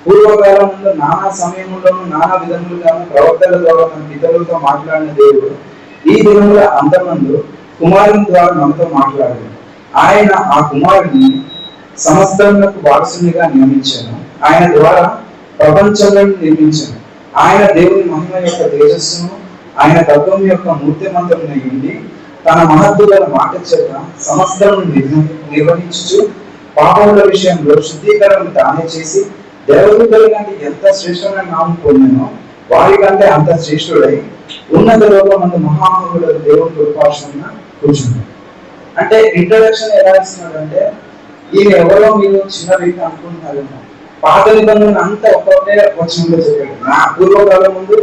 పూర్వకాలంలో నానా సమయంలోనూ నానా విధములుగాను ప్రవర్తన ద్వారా తన పితరులతో మాట్లాడిన దేవుడు ఈ దినముల అంతమందు కుమారుని ద్వారా మనతో మాట్లాడాడు. ఆయన ఆ కుమారుడిని సమస్తమునకు వారసునిగా నియమించాను. ఆయన ద్వారా ప్రపంచాలను నిర్మించాను. ఆయన దేవుని మహిమ యొక్క తేజస్సును, ఆయన తత్వం యొక్క మూర్తిమంతమునై ఉండి తన మహత్తు గల మాట చేత సమస్తమును నిర్వహించుచు పాపముల విషయంలో శుద్ధీకరణను తానే చేసి దేవదూతల కంటే ఎంత శ్రేష్టమైన నామం పొందినో వారికంటే అంత శ్రేష్ఠుడై ఉన్నత లోకమందు మహామహుడు దేవుని కృపాక్షణ కూర్చున్నాడు. అంటే ఇంట్రడక్షన్ ఎలా ఇస్తున్నాడు అంటే, ఈయన ఎవరో మీరు చిన్న వ్యక్తి అనుకుంటున్నారేమో, పాత నిబంధన అంతా ఒక్కొక్కటే వచనంలో చెప్పాడు. నా పూర్వకాలం ముందు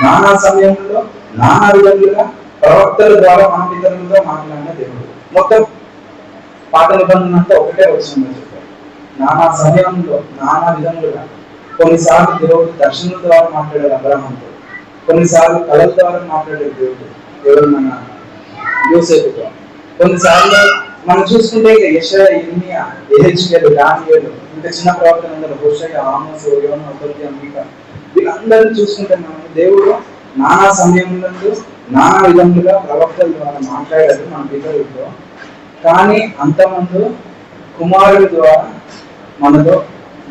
నానా సమయంలో నానా విధములుగా ప్రవక్తల ద్వారా మన పితరులతో మాట్లాడిన దేవుడు. మొత్తం పాత నిబంధన అంతా ఒకటే వచనంలో చెప్పాడు. నానా సమయంలో నానా విధములుగా, కొన్నిసార్లు దేవుడు దర్శనం ద్వారా మాట్లాడారు అబ్రహాంతో, కొన్నిసార్లు కళల ద్వారా మాట్లాడారు దేవుడు మన యోసేపుతో, కొన్నిసార్లు మనం చూసుకుంటే యెషయా, ఇర్మియా, యెహెజ్కేలు, దానియేలు, ఇంకా చిన్న ప్రవక్తలందరూ హోషేయ, ఆమోసు, యోనా, అబద్యా, మీకా, వీళ్ళందరినీ చూసుకుంటే మనం దేవుడు నానా సమయంలో నానా విధములుగా ప్రవక్తల ద్వారా మాట్లాడారు మన పితరులతో. కానీ అంతమంది కుమారుడి ద్వారా మనతో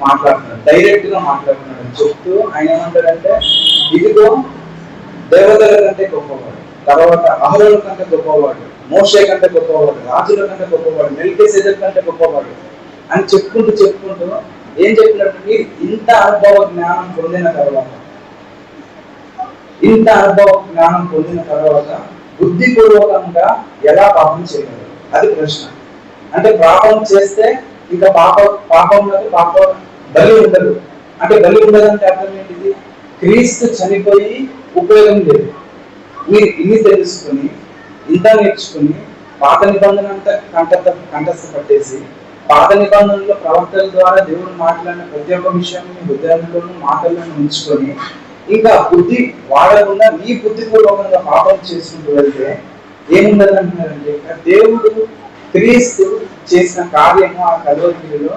మాట్లాడుతున్నాడు, డైరెక్ట్ గా మాట్లాడుతున్నాడు. చెప్తూ ఆయన ఏమంటాడంటే, ఇదిగో దేవతల కంటే గొప్పవాడు, తర్వాత అహరోను కంటే గొప్పవాడు, మోషే కంటే గొప్పవాడు, రాజుల కంటే గొప్పవాడు, మెల్కీసెదెకు కంటే గొప్పవాడు అని చెప్పుకుంటూ ఏం చెప్పినట్టు, మీరు ఇంత అనుభవ జ్ఞానం పొందిన తర్వాత బుద్ధిపూర్వకంగా ఎలా పాపం చేయగలరు? అది ప్రశ్న. అంటే పాపం చేస్తే ఇక పాపం బలి ఉండదు. అంటే బలి ఉండదంటే అర్థం ఏంటిది? క్రీస్తు చనిపోయి ఉపయోగం లేదు. మీరు ఇన్ని తెలుసుకుని, ఇంత నేర్చుకుని, పాత నిబంధన అంతా కంఠస్థ పట్టేసి, పాత నిబంధనలో ప్రవక్తల ద్వారా దేవుడు మాట్లాడిన ప్రతి ఒక్క విషయాన్ని హృదయంలోనూ మాటలను ఉంచుకొని, ఇంకా బుద్ధి వాడకుండా మీ బుద్ధిపూర్వకంగా పాపం చేసుకుంటూ వెళ్తే ఏముండదు అంటున్నారంటే, దేవుడు క్రీస్తు చేసిన కార్యము ఆ కల్వరిలో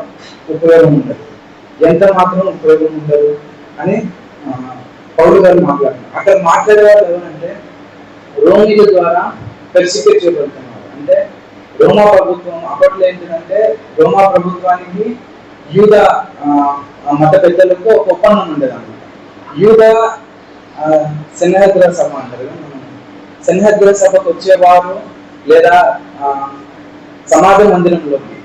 ఉపయోగం ఉండదు, ఎంత మాత్రం ఉపయోగం ఉండదు అని పౌలు గారు మాట్లాడుతున్నారు. అక్కడ మాట్లాడేవారు ఎవరంటే, రోమిల ద్వారా పెర్సిక్యూట్ చేయబడుతున్నారు. అంటే రోమా ప్రభుత్వం అప్పట్లో ఏంటంటే, రోమా ప్రభుత్వానికి యూద మత పెద్దలకు ఒక ఒప్పందం ఉండేది అన్నమాట. యూద సెన్హెద్ర సభ అంటారు, సెన్హెద్ర సభకు వచ్చేవారు లేదా సమాజ మందిరంలోకి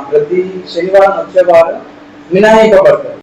ప్రతి శనివారం వచ్చేవారు మినహాయింపబడతారు.